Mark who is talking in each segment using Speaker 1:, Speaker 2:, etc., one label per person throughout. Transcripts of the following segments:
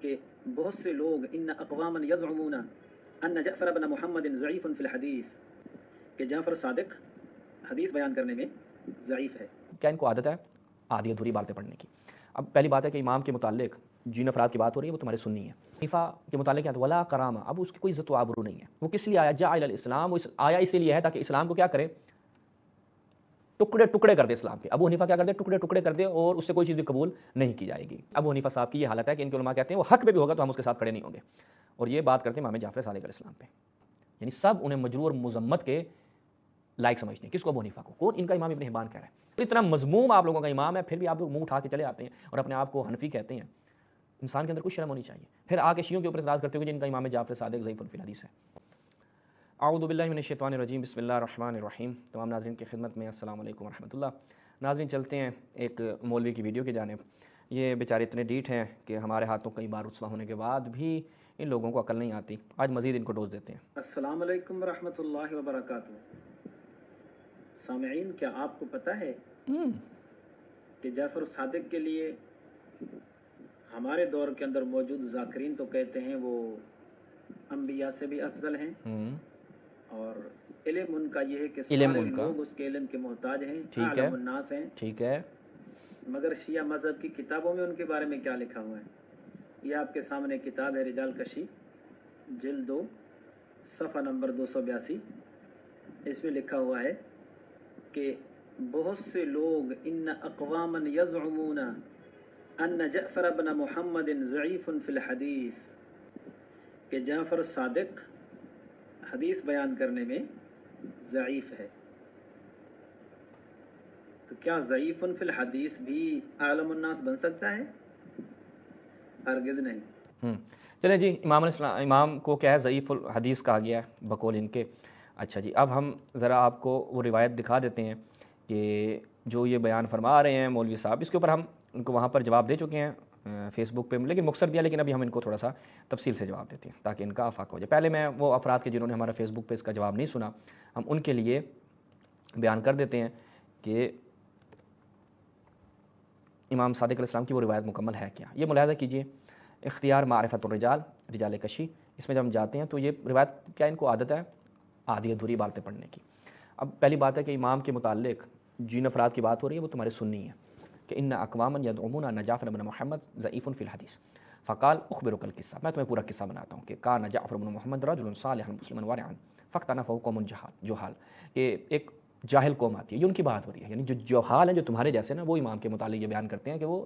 Speaker 1: کہ بہت سے لوگ ان اقواما یزعمون ان جعفر بن محمد ضعیف فی الحدیث کہ جعفر صادق حدیث بیان کرنے میں ضعیف ہے.
Speaker 2: کیا ان کو عادت ہے آدھی ادھوری باتیں پڑھنے کی؟ اب پہلی بات ہے کہ امام کے متعلق جن افراد کی بات ہو رہی ہے وہ تمہارے سنی ہے. حنیفہ کے متعلق کیا ولا کرامہ، اب اس کی کوئی عزت و آبرو نہیں ہے. وہ کس لیے آیا؟ جاء الی الاسلام، وہ آیا اسی لیے ہے تاکہ اسلام کو کیا کرے؟ ٹکڑے ٹکڑے کر دے اسلام کے. ابو حنیفہ کیا کر دے؟ ٹکڑے ٹکڑے کر دے اور اس سے کوئی چیز بھی قبول نہیں کی جائے گی. ابو حنیفہ صاحب کی یہ حالت ہے کہ ان کے علماء کہتے ہیں وہ حق پہ بھی ہوگا تو ہم اس کے ساتھ کھڑے نہیں ہوں گے، اور یہ بات کرتے ہیں امام جعفر صادق علیہ السلام پہ. یعنی سب انہیں مجروح اور مذمت کے لائق سمجھتے ہیں. کس کو؟ ابو حنیفہ کو. کون؟ ان کا امام ابن حبان کہہ رہا ہے. اتنا مذموم آپ لوگوں کا امام ہے، پھر بھی آپ لوگ منہ اٹھا کے چلے آتے ہیں اور اپنے آپ کو حنفی کہتے ہیں. انسان کے اندر کچھ شرم ہونی چاہیے. پھر آ کے شیعوں کے اوپر اعتراض کرتے ہوئے جن کا امام جعفر صادق ضعیف فی الحدیث ہے. اعوذ باللہ من الشیطان الرجیم، بسم اللہ الرحمن الرحیم. تمام ناظرین کی خدمت میں السلام علیکم ورحمۃ اللہ. ناظرین چلتے ہیں ایک مولوی کی ویڈیو کی جانب. یہ بیچارے اتنے ڈیٹ ہیں کہ ہمارے ہاتھوں کئی بار رسوا ہونے کے بعد بھی ان لوگوں کو عقل نہیں آتی. آج مزید ان کو ڈوز دیتے ہیں.
Speaker 1: السلام علیکم ورحمۃ اللہ وبرکاتہ. سامعین، کیا آپ کو پتہ ہے کہ جعفر صادق کے لیے ہمارے دور کے اندر موجود ذاکرین تو کہتے ہیں وہ انبیاء سے بھی افضل ہیں، اور علم ان کا یہ ہے کہ سارے لوگ اس کے علم کے محتاج ہیں، اعلم الناس ہیں.
Speaker 2: ٹھیک ہے،
Speaker 1: مگر شیعہ مذہب کی کتابوں میں ان کے بارے میں کیا لکھا ہوا ہے؟ یہ آپ کے سامنے کتاب ہے رجال کشی، جلد 2 صفحہ نمبر 282. اس میں لکھا ہوا ہے کہ بہت سے لوگ ان اقواما یزعمون ان جعفر بن محمد ضعیف فی الحدیث کہ جعفر صادق حدیث بیان کرنے میں ضعیف ہے. تو کیا ضعیف فی الحدیث بھی عالم الناس بن سکتا ہے؟ ہرگز نہیں.
Speaker 2: چلیں جی، امام کو کیا ہے ضعیف الحدیث کہا گیا ہے بقول ان کے. اچھا جی، اب ہم ذرا آپ کو وہ روایت دکھا دیتے ہیں کہ جو یہ بیان فرما رہے ہیں مولوی صاحب. اس کے اوپر ہم ان کو وہاں پر جواب دے چکے ہیں فیس بک پہ، لیکن مختصر دیا، لیکن ابھی ہم ان کو تھوڑا سا تفصیل سے جواب دیتے ہیں تاکہ ان کا افاق ہو جائے. پہلے میں وہ افراد کے جنہوں نے ہمارا فیس بک پہ اس کا جواب نہیں سنا، ہم ان کے لیے بیان کر دیتے ہیں کہ امام صادق علیہ السلام کی وہ روایت مکمل ہے کیا. یہ ملاحظہ کیجئے، اختیار معرفت الرجال، رجال کشی، اس میں جب ہم جاتے ہیں تو یہ روایت کیا ان کو عادت ہے آدھی ادھوری باتیں پڑھنے کی. اب پہلی بات ہے کہ امام کے متعلق جن افراد کی بات ہو رہی ہے وہ تمہارے سنی ہیں کہ ان اقواما یدعمون ان جعفر بن محمد ضعیف فی الحدیث فقال اخبرک القصہ. میں تمہیں پورا قصہ بناتا ہوں کہ کان جعفر بن محمد رجل صالحا مسلما ورعا فاختنفه قوم جہال. یہ ایک جاہل قوم آتی ہے، یہ ان کی بات ہو رہی ہے. یعنی جو جوہال ہیں، جو تمہارے جیسے نا، وہ امام کے متعلق یہ بیان کرتے ہیں کہ وہ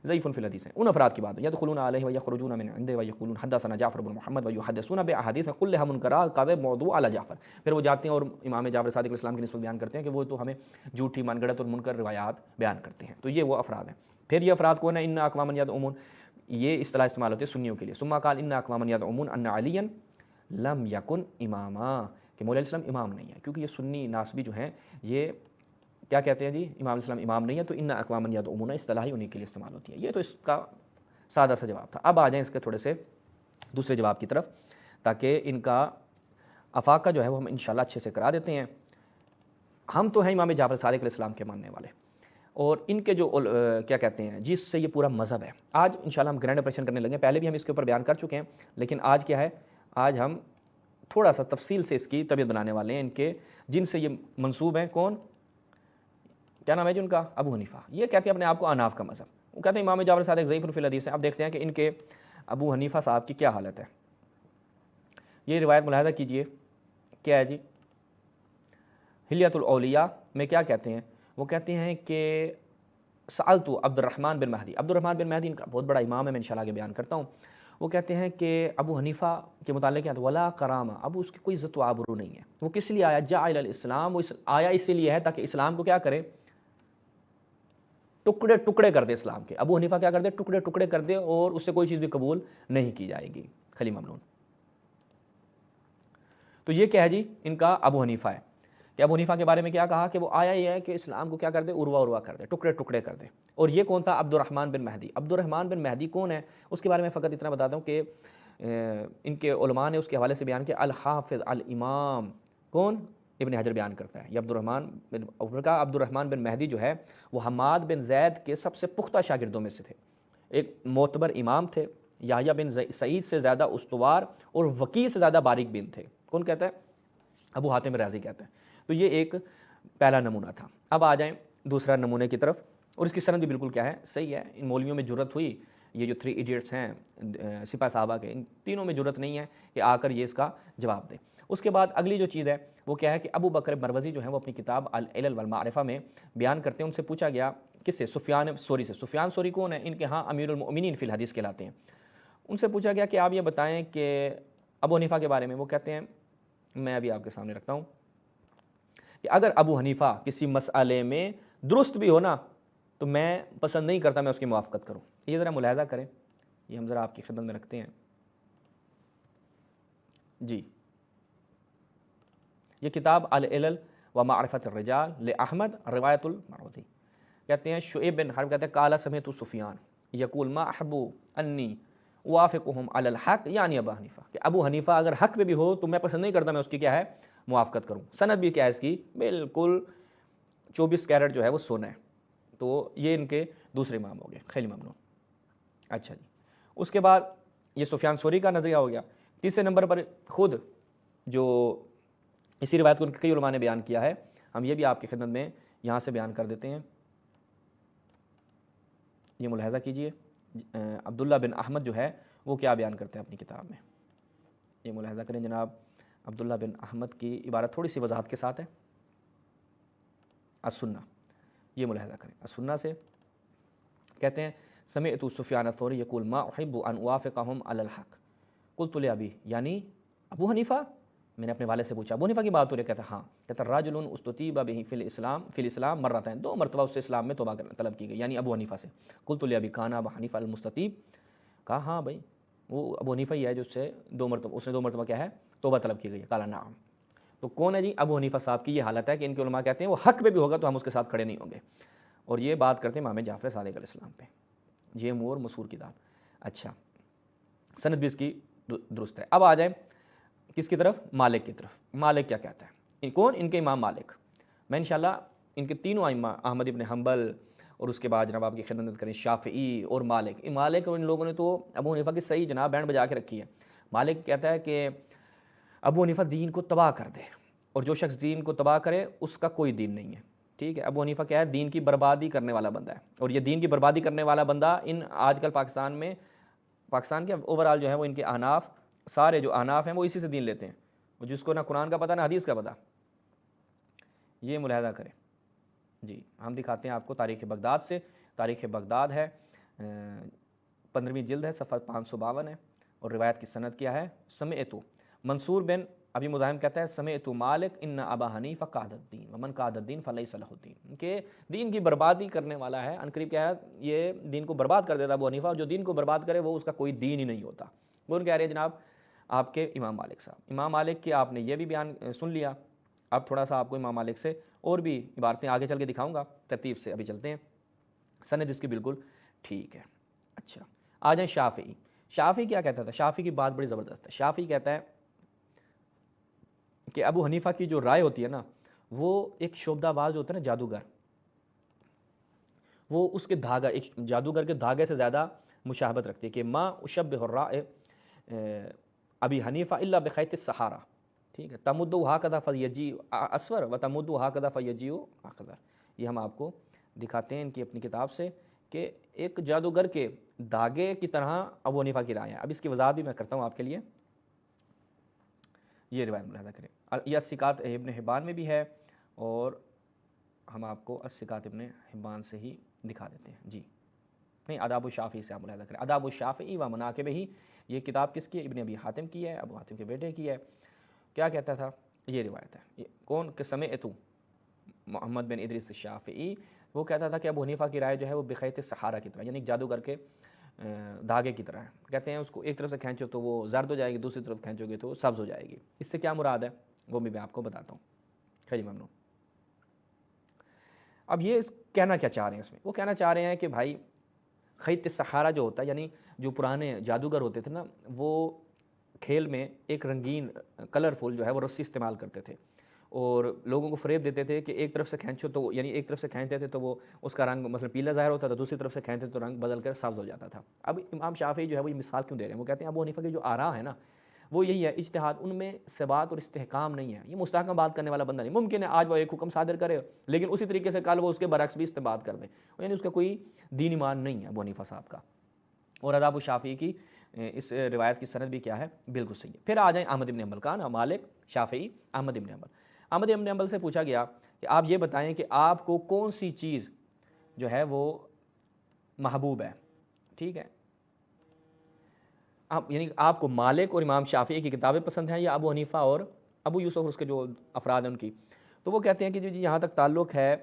Speaker 2: ضعیف فی الحدیث ہیں. ان افراد کی بات ہے یدخلون علیہ ویخرجون من عنده ویقولون حدثنا جعفر بن محمد ویحدثون باحادیث كلها منکرات کاذب موضوع علی جعفر. پھر وہ جاتے ہیں اور امام جعفر صادق علیہ السلام کی نسبت بیان کرتے ہیں کہ وہ تو ہمیں جھوٹی من گڑت اور منکر روایات بیان کرتے ہیں. تو یہ وہ افراد ہیں. پھر یہ افراد کون ہیں؟ ان اقواما یدعمون، یہ اصطلاح استعمال ہوتی ہے سنیوں کے لیے. ثم قال ان اقواما یدعمون ان علیا لم یکن اماما، کہ مولا علیہ السلام امام نہیں ہے. کیونکہ یہ سنی ناسبی جو ہیں یہ کیا کہتے ہیں جی امام علیہ السلام امام نہیں ہے، تو ان اقواما یدعمون اصطلاح ہی انہیں کے لیے استعمال ہوتی ہے. یہ تو اس کا سادہ سا جواب تھا. اب آ جائیں اس کے تھوڑے سے دوسرے جواب کی طرف تاکہ ان کا افاقہ جو ہے وہ ہم انشاءاللہ اچھے سے کرا دیتے ہیں. ہم تو ہیں امام جعفر صادق علیہ السلام کے ماننے والے، اور ان کے جو کیا کہتے ہیں جس سے یہ پورا مذہب ہے. آج انشاءاللہ ہم گرینڈ آپریشن کرنے لگے. پہلے بھی ہم اس کے اوپر بیان کر چکے ہیں، لیکن آج کیا ہے، آج ہم تھوڑا سا تفصیل سے اس کی طبیعت بنانے والے ہیں. ان کے جن سے یہ منسوب ہیں، کون، کیا نام ہے جی ان کا؟ ابو حنیفہ. یہ کہتے ہیں اپنے آپ کو اناف کا مذہب. وہ کہتے ہیں امام جعفر صادق ضعیف فی الحدیث ہیں. اب دیکھتے ہیں کہ ان کے ابو حنیفہ صاحب کی کیا حالت ہے. یہ روایت ملاحظہ کیجئے، کیا ہے جی، حلیۃ الاولیاء میں کیا کہتے ہیں؟ وہ کہتے ہیں کہ سألت عبد الرحمن بن مہدی. عبد الرحمن بن مہدی ان کا بہت بڑا امام ہے، میں انشاءاللہ آگے بیان کرتا ہوں. وہ کہتے ہیں کہ ابو حنیفہ کے متعلق کیا تھا؟ ولا کرامہ، اب اس کی کوئی عزت و آبرو نہیں ہے. وہ کس لیے آیا؟ جاء الی الاسلام، وہ آیا اسی لیے ہے تاکہ اسلام کو کیا کرے؟ ٹکڑے ٹکڑے کر دے اسلام کے. ابو حنیفہ کیا کر دے؟ ٹکڑے ٹکڑے کر دے اور اس سے کوئی چیز بھی قبول نہیں کی جائے گی. خلی ممنون. تو یہ کیا ہے جی ان کا ابو حنیفہ ہے کہ ابو حنیفہ کے بارے میں کیا کہا کہ وہ آیا یہ ہے کہ اسلام کو کیا کر دے؟ عروا کر دے، ٹکڑے ٹکڑے کر دے. اور یہ کون تھا؟ عبد الرحمن بن مہدی. عبد الرحمن بن مہدی کون ہے؟ اس کے بارے میں فقط اتنا بتا دوں کہ ان کے علماء نے اس کے حوالے سے بیان کیا الحافظ الامام، کون؟ ابن حجر بیان کرتا ہے. یہ عبد الرحمن بن مہدی جو ہے وہ حماد بن زید کے سب سے پختہ شاگردوں میں سے تھے. ایک معتبر امام تھے یحییٰ بن سعید سے زیادہ استوار اور وکیع سے زیادہ باریک بین تھے۔ کون کہتا ہے؟ ابو حاتم رازی کہتا ہے۔ تو یہ ایک پہلا نمونہ تھا۔ اب آ جائیں دوسرا نمونے کی طرف، اور اس کی سند بھی بالکل کیا ہے؟ صحیح ہے۔ ان مولویوں میں جرت ہوئی، یہ جو 3 ایڈیٹس ہیں سپاہ صحابہ کے، ان تینوں میں جرت نہیں ہے کہ آ کر یہ اس کا جواب دیں۔ اس کے بعد اگلی جو چیز ہے وہ کیا ہے کہ ابو بکر مروزی جو ہیں وہ اپنی کتاب العلل والمعرفہ میں بیان کرتے ہیں۔ ان سے پوچھا گیا کس سے؟ سفیان ثوری سے۔ سفیان ثوری کون ہے؟ ان کے ہاں امیر المؤمنین فی الحدیث کہلاتے ہیں۔ ان سے پوچھا گیا کہ آپ یہ بتائیں کہ ابو حنیفہ کے بارے میں، وہ کہتے ہیں میں ابھی آپ کے سامنے رکھتا ہوں کہ اگر ابو حنیفہ کسی مسئلے میں درست بھی ہو نا تو میں پسند نہیں کرتا میں اس کی موافقت کروں۔ یہ ذرا ملاحظہ کریں، یہ ہم ذرا آپ کی خدمت میں رکھتے ہیں۔ جی، یہ کتاب العلل و معرفت الرجال لأحمد روایت المروزی، کہتے ہیں شعیب بن حرب کہتے ہیں قال سمعت سفیان یقول ما احب انی اوافقهم علی الحق، یعنی ابو حنیفہ، کہ ابو حنیفہ اگر حق پہ بھی ہو تو میں پسند نہیں کرتا میں اس کی کیا ہے؟ موافقت کروں۔ سند بھی کیا ہے اس کی؟ بالکل 24 کیرٹ جو ہے وہ سونا ہے۔ تو یہ ان کے دوسرے امام ہو گئے، خیلی ممنون۔ اچھا جی، اس کے بعد یہ سفیان ثوری کا نظریہ ہو گیا۔ تیسرے نمبر پر خود جو اسی روایت کو کئی علماء نے بیان کیا ہے، ہم یہ بھی آپ کی خدمت میں یہاں سے بیان کر دیتے ہیں۔ یہ ملاحظہ کیجئے، عبداللہ بن احمد جو ہے وہ کیا بیان کرتے ہیں اپنی کتاب میں، یہ ملاحظہ کریں جناب۔ عبداللہ بن احمد کی عبارت تھوڑی سی وضاحت کے ساتھ ہے، السنہ، یہ ملاحظہ کریں۔ السنہ سے کہتے ہیں سمعت سفیان الثوری یقول ما احب ان اوافقهم علی الحق قلت لابی، یعنی ابو حنیفہ، میں نے اپنے والد سے پوچھا ابو حنیفہ کی بات ہو رہی ہے؟ کہتا ہاں، کہتا راجل استتیب بہ فی الاسلام مرتين، 2 مرتبہ اس سے اسلام میں توبہ طلب کی گئی، یعنی ابو حنیفہ سے۔ قلت لابی کان ابو حنیفہ المستتیب، کہا ہاں بھائی وہ ابو حنیفہ ہی ہے جو اس نے 2 مرتبہ کیا ہے؟ توبہ طلب کی گئی ہے۔ قال نعم۔ تو کون ہے جی؟ ابو حنیفہ صاحب کی یہ حالت ہے کہ ان کے علماء کہتے ہیں وہ حق پہ بھی ہوگا تو ہم اس کے ساتھ کھڑے نہیں ہوں گے، اور یہ بات کرتے ہیں امام جعفر صادق علیہ السلام پہ، یہ مور مسور کی دال۔ اچھا، سند بھی اس کی درست ہے۔ اب آ جائیں کس کی طرف؟ مالک کی طرف۔ مالک کیا کہتا ہے؟ کون؟ ان کے امام مالک۔ میں انشاءاللہ ان کے تینوں ائمہ احمد ابن حنبل اور اس کے بعد جناب آپ کی خدمت کریں شافعی اور مالک، مالک اور ان لوگوں نے تو ابو حنیفہ کی صحیح جناب بینڈ بجا کے رکھی ہے۔ مالک کہتا ہے کہ ابو حنیفہ دین کو تباہ کر دے، اور جو شخص دین کو تباہ کرے اس کا کوئی دین نہیں ہے، ٹھیک ہے۔ ابو حنیفہ کیا ہے؟ دین کی بربادی کرنے والا بندہ ہے، اور یہ دین کی بربادی کرنے والا بندہ ان آج کل پاکستان کے اوور آل جو ہے وہ ان کے احناف، سارے جو احناف ہیں وہ اسی سے دین لیتے ہیں، وہ جس کو نہ قرآن کا پتہ نہ حدیث کا پتہ، یہ ملاحظہ کریں۔ جی، ہم دکھاتے ہیں آپ کو تاریخ بغداد سے۔ تاریخ بغداد ہے 15ویں جلد ہے، صفحہ 552 ہے، اور روایت کی سند کیا ہے؟ سمعت منصور بن ابی مزاحم کہتا ہے سمعت مالک ان ابا حنیفہ قاد الدین ومن قاد الدین فلیس له الدین، کہ دین کی بربادی کرنے والا ہے، عنقریب کیا ہے؟ یہ دین کو برباد کر دیتا ابو حنیفہ، اور جو دین کو برباد کرے وہ اس کا کوئی دین ہی نہیں ہوتا۔ کون کہہ رہے ہیں جناب؟ آپ کے امام مالک صاحب۔ امام مالک کی آپ نے یہ بھی بیان سن لیا، اب تھوڑا سا آپ کو امام مالک سے اور بھی عبارتیں آگے چل کے دکھاؤں گا، ترتیب سے ابھی چلتے ہیں۔ سند اس کی بالکل ٹھیک ہے۔ اچھا، آ جائیں شافعی۔ شافعی کیا کہتا تھا؟ شافعی کی بات بڑی زبردست ہے۔ شافعی کہتا ہے کہ ابو حنیفہ کی جو رائے ہوتی ہے نا، وہ ایک شعبدہ باز ہوتا ہے نا، جادوگر، وہ اس کے دھاگا، ایک جادوگر کے دھاگے سے زیادہ مشابہت رکھتی ہے کہ ما اشبہ الرائے ابی حنیفہ الا بخیط السحارہ، ٹھیک ہے، تمدو ہاکذا فیجی اسور و تمدو ہاکذا فیجی اخضر۔ یہ ہم آپ کو دکھاتے ہیں ان کی اپنی کتاب سے کہ ایک جادوگر کے دھاگے کی طرح ابو حنیفہ کی رائے ہے۔ اب اس کی وضاحت بھی میں کرتا ہوں آپ کے لیے، یہ روایت ملاحظہ کریں۔ یہ الثقات ابن حبان میں بھی ہے، اور ہم آپ کو الثقات ابن حبان سے ہی دکھا دیتے ہیں۔ جی نہیں، آداب الشافعی سے آپ ملاحظہ کریں، آداب الشافعی و مناقبہ ہی، یہ کتاب کس کی ہے؟ ابن ابی حاتم کی ہے، ابو حاتم کے بیٹے کی ہے۔ کیا کہتا تھا؟ یہ روایت ہے، کون کہ سمعت محمد بن ادریس الشافعی، وہ کہتا تھا کہ ابو حنیفہ کی رائے جو ہے وہ بخیط السحارہ کی طرح، یعنی جادوگر کے دھاگے کی طرح ہے۔ کہتے ہیں اس کو ایک طرف سے کھینچو تو وہ زرد ہو جائے گی، دوسری طرف کھینچو گے تو سبز ہو جائے گی۔ اس سے کیا مراد ہے وہ بھی میں آپ کو بتاتا ہوں۔ خیری ممنون۔ اب یہ کہنا کیا چاہ رہے ہیں اس میں؟ وہ کہنا چاہ رہے ہیں کہ بھائی خیط السحارہ جو ہوتا ہے، یعنی جو پرانے جادوگر ہوتے تھے نا، وہ کھیل میں ایک رنگین کلرفل جو ہے وہ رسی استعمال کرتے تھے، اور لوگوں کو فریب دیتے تھے کہ ایک طرف سے کھینچو تو یعنی ایک طرف سے کھینچتے تھے تو وہ اس کا رنگ مثلا پیلا ظاہر ہوتا تھا، دوسری طرف سے کھینچتے تو رنگ بدل کر سبز ہو جاتا تھا۔ اب امام شافعی جو ہے وہ یہ مثال کیوں دے رہے ہیں؟ وہ کہتے ہیں ابو حنیفہ کی جو آراء ہے نا وہ یہی ہے، اجتہاد ان میں ثبات اور استحکام نہیں ہے، یہ مستحکم بات کرنے والا بندہ نہیں۔ ممکن ہے آج وہ ایک حکم صادر کرے لیکن اسی طریقے سے کل وہ اس کے برعکس بھی استنباط کر دے، یعنی اس کا کوئی دین ایمان نہیں ہے ابو حنیفہ صاحب کا۔ اور آداب الشافعی کی اس روایت کی سند بھی کیا ہے؟ بالکل صحیح ہے۔ پھر آ جائیں احمد بن حنبل کا نا، مالک، شافعی، احمد بن حنبل۔ احمد بن حنبل سے پوچھا گیا کہ آپ یہ بتائیں کہ آپ کو کون سی چیز جو ہے وہ محبوب ہے، ٹھیک ہے، یعنی آپ کو مالک اور امام شافعی کی کتابیں پسند ہیں یا ابو حنیفہ اور ابو یوسف اور اس کے جو افراد ہیں ان کی؟ تو وہ کہتے ہیں کہ جی یہاں تک تعلق ہے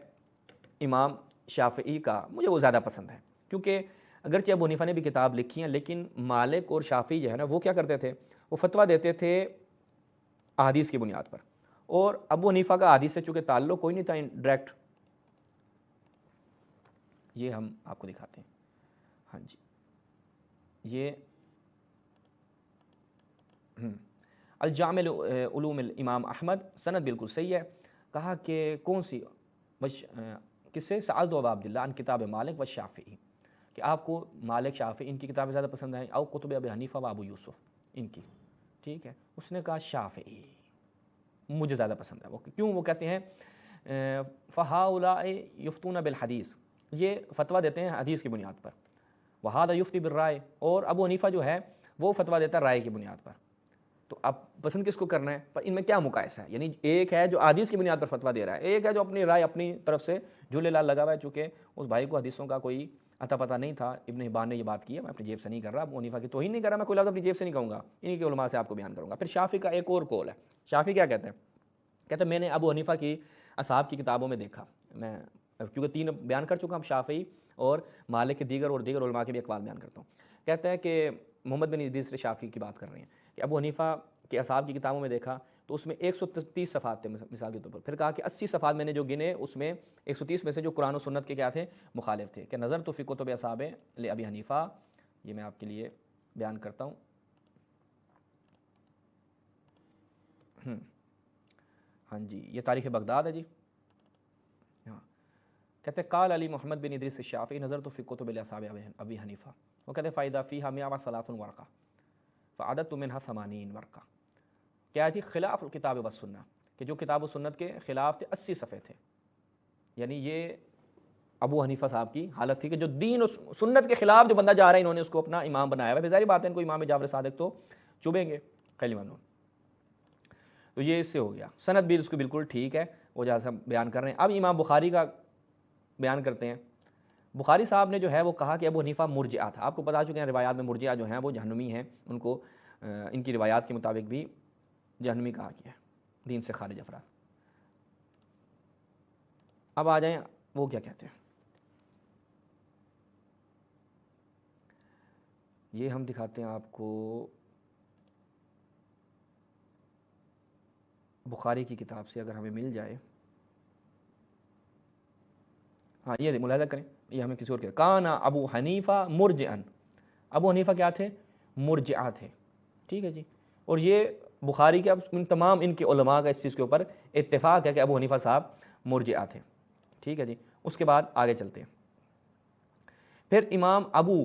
Speaker 2: امام شافعی کا مجھے وہ زیادہ پسند ہے، کیونکہ اگرچہ ابو حنیفہ نے بھی کتاب لکھی ہیں لیکن مالک اور شافعی جو ہے نا وہ کیا کرتے تھے؟ وہ فتویٰ دیتے تھے احادیث کی بنیاد پر، اور ابو حنیفہ کا احادیث سے چونکہ تعلق کوئی نہیں تھا ڈائریکٹ، یہ ہم آپ کو دکھاتے ہیں، ہاں جی، یہ الجامع علوم الامام احمد، سند بالکل صحیح ہے۔ کہا کہ کون سی کس سے؟ سعد و عبداللہ عن کتاب مالک و شافعی، کہ آپ کو مالک، شافعی ان کی کتابیں زیادہ پسند ہیں او کتب ابی حنیفہ و ابو یوسف ان کی، ٹھیک ہے۔ اس نے کہا شافعی مجھے زیادہ پسند ہے۔ وہ کیوں؟ وہ کہتے ہیں فہؤلاء یفتون بالحدیث، یہ فتویٰ دیتے ہیں حدیث کی بنیاد پر، وہذا یفتی بالرائے، اور ابو حنیفہ جو ہے وہ فتویٰ دیتا ہے رائے کی بنیاد پر۔ تو اب پسند کس کو کرنا ہے؟ پر ان میں کیا مقایسہ ہے؟ یعنی ایک ہے جو حدیث کی بنیاد پر فتویٰ دے رہا ہے، ایک ہے جو اپنی رائے اپنی طرف سے جھولے لال لگا ہوا ہے، چونکہ اس بھائی کو حدیثوں کا کوئی عطا پتہ نہیں تھا۔ ابن حبان نے یہ بات کی ہے، میں اپنی جیب سے نہیں کر رہا، ابو حنیفہ کی توہین نہیں کر رہا، میں کوئی لفظ اپنی جیب سے نہیں کہوں گا، انہی کے علماء سے آپ کو بیان کروں گا۔ پھر شافعی کا ایک اور قول ہے، شافعی کیا کہتے ہیں؟ کہتے ہیں میں نے ابو حنیفہ کی اصحاب کی کتابوں میں دیکھا، میں کیونکہ تین بیان کر چکا ہوں، شافعی اور مالک کے دیگر اور دیگر علماء کے بھی اقوال بیان کرتا ہوں۔ کہتے ہیں کہ محمد بن ادریس شافعی کی بات کر رہے ہیں کہ ابو حنیفہ کے اصحاب کی کتابوں میں دیکھا تو اس میں 130 صفحات تھے مثال کے طور پر۔ پھر کہا کہ 80 صفحات میں نے جو گنے اس میں 130 میں سے جو قرآن و سنت کے کیا تھے؟ مخالف تھے۔ کہ نظر تو فی کتب اصحاب لابی حنیفہ، یہ میں آپ کے لیے بیان کرتا ہوں، ہاں جی، یہ تاریخ بغداد ہے جی، ہاں۔ کہتے ہیں قال علی محمد بن ادریس الشافعی نظر تو فی کتب اصحاب ابی حنیفہ، وہ کہتے ہیں فائدہ فیہا 130 ورقہ فعددت منها 80 ورقہ، کیا جی؟ خلاف الکتاب والسنہ، کہ جو کتاب و سنت کے خلاف تھے 80 صفحے تھے۔ یعنی یہ ابو حنیفہ صاحب کی حالت تھی کہ جو دین و سنت کے خلاف جو بندہ جا رہا ہے انہوں نے اس کو اپنا امام بنایا ہے، ظاہری بات ہے ان کو امام جعفر صادق تو چبھیں گے خیلی ممنون۔ تو یہ اس سے ہو گیا، سند بھی اس کو بالکل ٹھیک ہے، وہ جیسا ہم بیان کر رہے ہیں۔ اب امام بخاری کا بیان کرتے ہیں۔ بخاری صاحب نے جو ہے وہ کہا کہ ابو حنیفہ مرجئہ تھا، آپ کو بتا چکے ہیں روایات میں مرجئہ جو ہیں وہ جہنمی ہیں، ان کو ان کی روایات کے مطابق بھی جہنمی کہا گیا ہے، دین سے خارج افراد۔ اب آ جائیں وہ کیا کہتے ہیں، یہ ہم دکھاتے ہیں آپ کو بخاری کی کتاب سے اگر ہمیں مل جائے، ہاں یہ ملاحظہ کریں، یہ ہمیں کسی اور کے کانا ابو حنیفہ مرجئن، ابو حنیفہ کیا تھے؟ مرجئہ تھے، ٹھیک ہے جی۔ اور یہ بخاری کے اب تمام ان کے علماء کا اس چیز کے اوپر اتفاق ہے کہ ابو حنیفہ صاحب مرجئہ تھے، ٹھیک ہے جی۔ اس کے بعد آگے چلتے ہیں۔ پھر امام ابو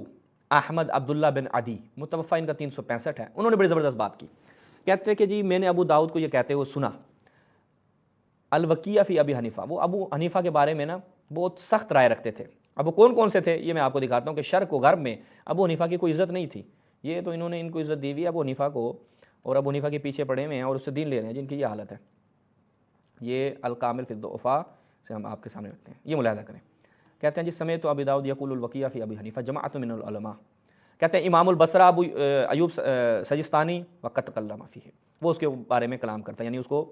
Speaker 2: احمد عبداللہ بن عدی، متوفہ ان کا 365 ہے، انہوں نے بڑی زبردست بات کی، کہتے ہیں کہ جی میں نے ابو داؤد کو یہ کہتے ہوئے سنا، الوکیہ فی ابی حنیفہ، وہ ابو حنیفہ کے بارے میں نا بہت سخت رائے رکھتے تھے۔ اب وہ کون کون سے تھے یہ میں آپ کو دکھاتا ہوں کہ شرق و غرب میں ابو حنیفہ کی کوئی عزت نہیں تھی، یہ تو انہوں نے ان کو عزت دی ہوئی ہے ابو حنیفہ کو، اور ابو حنیفہ کے پیچھے پڑے ہوئے ہیں اور اس سے دین لے رہے ہیں جن کی یہ حالت ہے۔ یہ الکامل فی الضعفاء سے ہم آپ کے سامنے رکھتے ہیں، یہ ملاحظہ کریں۔ کہتے ہیں جس سمیت تو ابی داؤد یقول الوکیہ فی ابی حنیفہ جماعت من العلماء، کہتے ہیں امام البصرہ ابو ایوب سجستانی وقت تکلم فیہ، وہ اس کے بارے میں کلام کرتا ہے، یعنی اس کو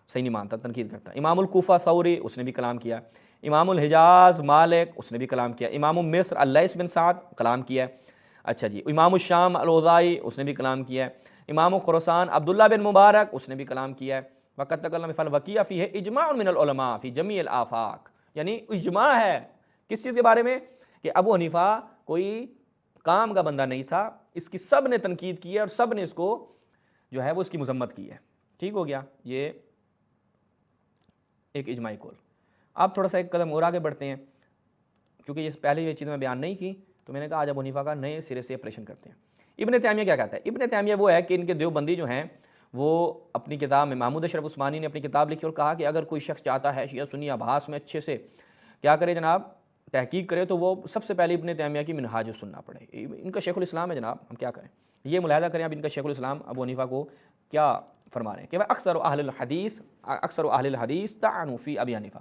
Speaker 2: صحیح نہیں مانتا، تنقید کرتا ہے۔ امام الکوفہ ثوری، اس نے بھی کلام کیا۔ امام الحجاز مالک، اس نے بھی کلام کیا۔ امام مصر اللیث بن سعد کلام کیا۔ اچھا جی، امام الشام الاوزاعی، اس نے بھی کلام کیا۔ امام خراسان عبداللہ بن مبارک، اس نے بھی کلام کیا۔ وقت تکلم فی الوکیہ فیہ اجماع من العلماء فی جمیع الآفاق، یعنی اجماع ہے کس چیز کے بارے میں؟ کہ ابو حنیفہ کوئی کام کا بندہ نہیں تھا، اس کی سب نے تنقید کی ہے اور سب نے اس کو جو ہے وہ اس کی مذمت کی ہے، ٹھیک ہو گیا۔ یہ ایک اجماعی قول۔ آپ تھوڑا سا ایک قدم اور آگے بڑھتے ہیں، کیونکہ یہ پہلے یہ چیزیں میں بیان نہیں کی تو میں نے کہا آج ابو حنیفہ کا نئے سرے سے آپریشن کرتے ہیں۔ ابن تیمیہ کیا کہتا ہے؟ ابن تیمیہ وہ ہے کہ ان کے دیوبندی جو ہیں وہ اپنی کتاب میں، محمود اشرف عثمانی نے اپنی کتاب لکھی اور کہا کہ اگر کوئی شخص چاہتا ہے شیعہ سنی آبھاس میں اچھے سے کیا کرے جناب، تحقیق کرے، تو وہ سب سے پہلے ابن تیمیہ کی منہاج السنہ پڑھے۔ ان کا شیخ الاسلام ہے جناب، ہم کیا کریں؟ یہ ملاحظہ کریں اب ان کا شیخ الاسلام ابو حنیفہ کو کیا فرما رہے ہیں کہ اکثر اہل الحدیث طعنوا فی ابی حنیفہ،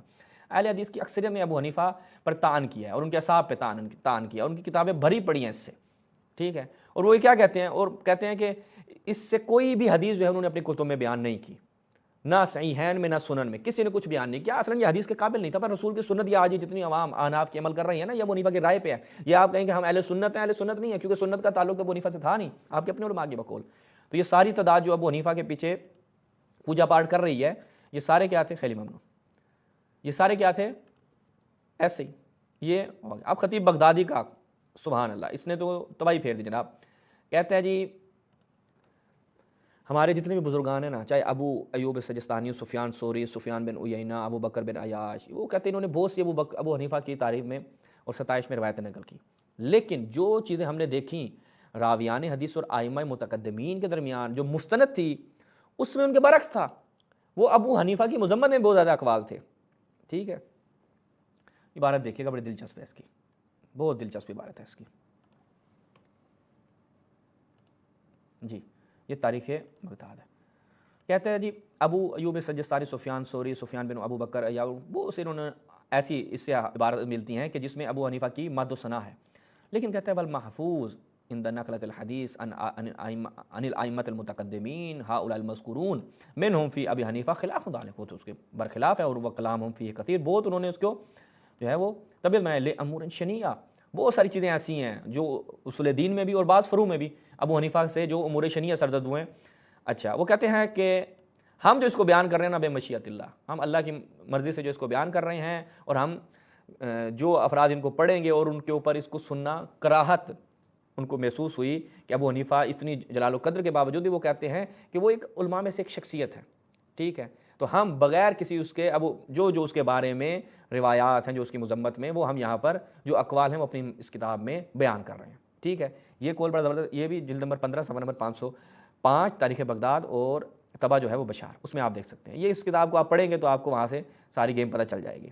Speaker 2: اہل حدیث کی اکثریت نے ابو حنیفہ پر طعن کیا ہے اور ان کے اصحاب پہ طعن کیا، ان کی کتابیں بھری پڑی ہیں اس سے، ٹھیک ہے۔ اور وہ کیا کہتے ہیں؟ اور کہتے ہیں کہ اس سے کوئی بھی حدیث جو ہے انہوں نے اپنی کتب میں بیان نہیں کی، نہ صحیحین میں نہ سنن میں کسی نے کچھ بیان نہیں کیا۔ اصلا یہ حدیث کے قابل نہیں تھا، پر رسول کی سنت یہ آج جتنی عوام احناف کے عمل کر رہی ہیں نا، یہ ابو حنیفہ کی رائے پہ ہے۔ یہ آپ کہیں کہ ہم اہل سنت ہیں، اہل سنت نہیں ہے، کیونکہ سنت کا تعلق تو ابو حنیفہ سے تھا نہیں، آپ کے اپنے علماء کی بقول۔ تو یہ ساری تعداد جو ابو حنیفہ کے پیچھے پوجا پاٹ کر رہی ہے، یہ سارے کیا تھے؟ خیلی ممنون، یہ سارے کیا تھے؟ ایسے ہی یہ ہو گیا۔ اب خطیب بغدادی کا سبحان اللہ، اس نے تو تباہی پھیر دی جناب۔ کہتے ہیں جی ہمارے جتنے بھی بزرگان ہیں نا، چاہے ابو ایوب سجستانی، سفیان ثوری، سفیان بن عیینہ، ابو بکر بن عیاش، وہ کہتے ہیں انہوں نے بہت سی ابو حنیفہ کی تعریف میں اور ستائش میں روایتیں نقل کی، لیکن جو چیزیں ہم نے دیکھیں راویان حدیث اور ائمہ متقدمین کے درمیان جو مستند تھی، اس میں ان کے برعکس تھا۔ وہ ابو حنیفہ کی مذمت میں بہت زیادہ اقوال تھے، ٹھیک ہے۔ عبارت دیکھیے گا، بڑی دلچسپ ہے اس کی، بہت دلچسپ عبارت ہے اس کی جی۔ یہ تاریخ بغداد ہے۔ کہتے ہیں جی ابو ایوب سجستانی، سفیان ثوری، سفیان بن ابو بکر، یا وہ سے انہوں نے ایسی اس سے عبارت ملتی ہیں کہ جس میں ابو حنیفہ کی مد و ثنا ہے، لیکن کہتے ہیں والمحفوظ عند نقلۃ الحدیث عن الائمۃ المتقدمین هؤلاء المذکورون منهم فی ابی حنیفہ خلاف ذلک، وہ تو اس کے برخلاف ہے، اور وہ کلامہم فیہ کثیر، بہت انہوں نے اس کو جو ہے وہ طبیعت میں لامور شنیعہ، بہت ساری چیزیں ایسی ہیں جو اصول دین میں بھی اور بعض فروع میں بھی ابو حنیفہ سے جو امور شنیعہ سرزد ہوئے ہیں۔ اچھا، وہ کہتے ہیں کہ ہم جو اس کو بیان کر رہے ہیں نا بے مشیت اللہ، ہم اللہ کی مرضی سے جو اس کو بیان کر رہے ہیں، اور ہم جو افراد ان کو پڑھیں گے اور ان کے اوپر اس کو سننا کراہت ان کو محسوس ہوئی کہ ابو حنیفہ اتنی جلال و قدر کے باوجود بھی وہ کہتے ہیں کہ وہ ایک علماء میں سے ایک شخصیت ہے، ٹھیک ہے، تو ہم بغیر کسی اس کے جو اس کے بارے میں روایات ہیں جو اس کی مذمت میں، وہ ہم یہاں پر جو اقوال ہیں وہ اپنی اس کتاب میں بیان کر رہے ہیں، ٹھیک ہے۔ یہ قول بڑا زبردست، یہ بھی جلد نمبر 15 صفحہ نمبر 505 تاریخ بغداد اور طبع جو ہے وہ بشار، اس میں آپ دیکھ سکتے ہیں۔ یہ اس کتاب کو آپ پڑھیں گے تو آپ کو وہاں سے ساری گیم پتہ چل جائے گی۔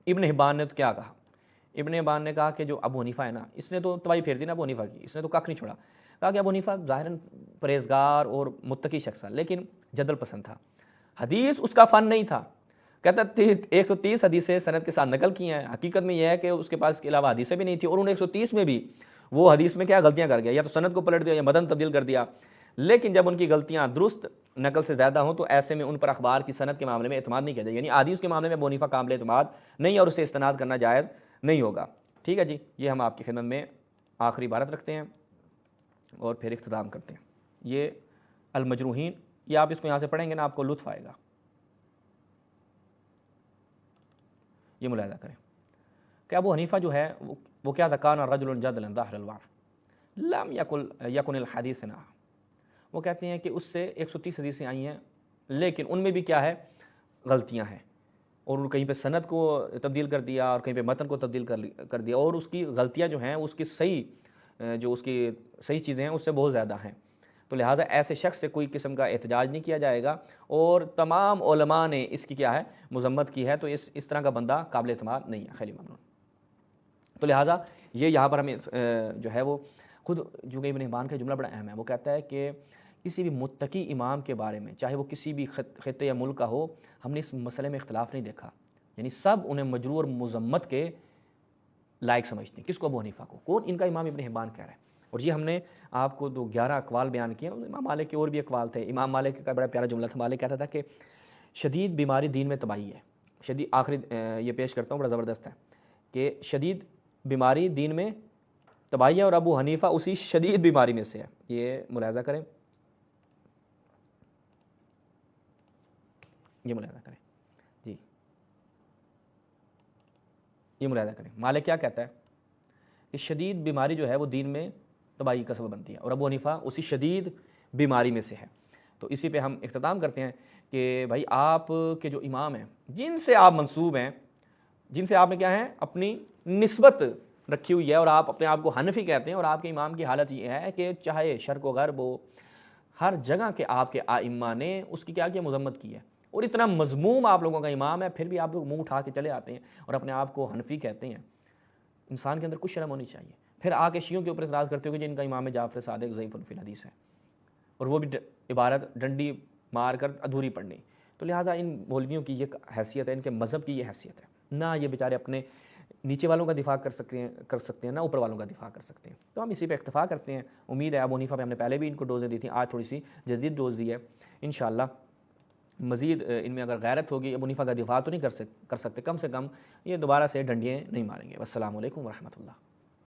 Speaker 2: ابن حبان نے تو کیا کہا؟ ابن حبان نے کہا کہ جو ابو حنیفہ ہے نا، اس نے تو تباہی پھیر دی نا ابو حنیفہ کی، اس نے تو کھ نہیں چھوڑا۔ کہا کہ ابو حنیفہ ظاہراً پرہیزگار اور متقی شخص تھا، لیکن جدل پسند تھا، حدیث اس کا فن نہیں تھا۔ کہتا 130 حدیثیں سند کے ساتھ نقل کی ہیں، حقیقت میں یہ ہے کہ اس کے پاس اس کے علاوہ حدیثیں بھی نہیں تھیں، اور انہوں نے 130 میں بھی وہ حدیث میں کیا غلطیاں کر گیا، یا تو سند کو پلٹ دیا یا متن تبدیل کر دیا۔ لیکن جب ان کی غلطیاں درست نقل سے زیادہ ہوں تو ایسے میں ان پر اخبار کی سند کے معاملے میں اعتماد نہیں کیا جائے، یعنی حدیث کے معاملے میں ابو حنیفہ قابل اعتماد نہیں، اور اسے استناد کرنا جائز نہیں ہوگا، ٹھیک ہے جی۔ یہ ہم آپ کی خدمت میں آخری عبارت رکھتے ہیں اور پھر اختتام کرتے ہیں۔ یہ المجروحین، یہ آپ اس کو یہاں سے پڑھیں گے نا، آپ کو لطف آئے گا، یہ ملاحظہ کریں کہ ابو حنیفہ جو ہے وہ کیا تھا؟ کان رجل جدلا ظاہر الورع لم یکن الحدیث نا، وہ کہتے ہیں کہ اس سے 130 حدیثیں آئی ہیں، لیکن ان میں بھی کیا ہے؟ غلطیاں ہیں، اور کہیں پہ سند کو تبدیل کر دیا اور کہیں پہ متن کو تبدیل کر دیا، اور اس کی غلطیاں جو ہیں اس کی صحیح چیزیں ہیں اس سے بہت زیادہ ہیں، تو لہٰذا ایسے شخص سے کوئی قسم کا احتجاج نہیں کیا جائے گا، اور تمام علماء نے اس کی کیا ہے؟ مذمت کی ہے، تو اس طرح کا بندہ قابل اعتماد نہیں ہے، خیلی ممنون۔ تو لہٰذا یہ یہاں پر ہمیں جو ہے وہ خود جو کہ ابن حبان کا جملہ بڑا اہم ہے، وہ کہتا ہے کہ کسی بھی متقی امام کے بارے میں، چاہے وہ کسی بھی خطے یا ملک کا ہو، ہم نے اس مسئلے میں اختلاف نہیں دیکھا، یعنی سب انہیں مجروح اور مذمت کے لائق سمجھتے ہیں۔ کس کو؟ ابو حنیفہ کو۔ کون؟ ان کا امام ابن حبان کہہ رہا ہے، اور یہ ہم نے آپ کو 11 اقوال بیان کیے، امام مالک کے اور بھی اقوال تھے۔ امام مالک کا بڑا پیارا جملہ تھا، مالک کہتا تھا کہ شدید بیماری دین میں تباہی ہے، شدید، آخری یہ پیش کرتا ہوں، بڑا زبردست ہے کہ شدید بیماری دین میں تباہی ہے، اور ابو حنیفہ اسی شدید بیماری میں سے ہے، یہ ملاحظہ کریں، یہ ملاحظہ کریں جی، یہ ملاحظہ کریں۔ مالک کیا کہتا ہے کہ شدید بیماری جو ہے وہ دین میں تباہی کا سبب بنتی ہے، اور ابو حنیفہ اسی شدید بیماری میں سے ہے۔ تو اسی پہ ہم اختتام کرتے ہیں کہ بھائی آپ کے جو امام ہیں جن سے آپ منسوب ہیں، جن سے آپ نے کیا ہے اپنی نسبت رکھی ہوئی ہے، اور آپ اپنے آپ کو حنفی کہتے ہیں، اور آپ کے امام کی حالت یہ ہے کہ چاہے شرق و غرب ہو، ہر جگہ کے آپ کے ائمہ نے اس کی کیا مذمت کی ہے، اور اتنا مذموم آپ لوگوں کا امام ہے، پھر بھی آپ لوگ منہ اٹھا کے چلے آتے ہیں اور اپنے آپ کو حنفی کہتے ہیں۔ انسان کے اندر کچھ شرم ہونی چاہیے۔ پھر آ کے شیعوں کے اوپر اعتراض کرتے ہو کہ جن کا امام جعفر صادق ضعیف فی الحدیث ہے، اور وہ بھی عبارت ڈنڈی مار کر ادھوری پڑھنی۔ تو لہٰذا ان مولویوں کی یہ حیثیت ہے، ان کے مذہب کی یہ حیثیت ہے، نہ یہ بیچارے اپنے نیچے والوں کا دفاع کر سکتے ہیں نہ اوپر والوں کا دفاع کر سکتے ہیں۔ تو ہم اسی پہ اکتفا کرتے ہیں۔ امید ہے ابو حنیفہ پہ ہم نے پہلے بھی ان کو ڈوزیں دی تھیں، آج تھوڑی سی جدید ڈوز دی ہے۔ انشاءاللہ مزید ان میں اگر غیرت ہوگی، ابو حنیفہ کا دفاع تو نہیں کر سکتے، کم سے کم یہ دوبارہ سے ڈنڈیاں نہیں ماریں گے۔ والسلام علیکم ورحمۃ اللہ۔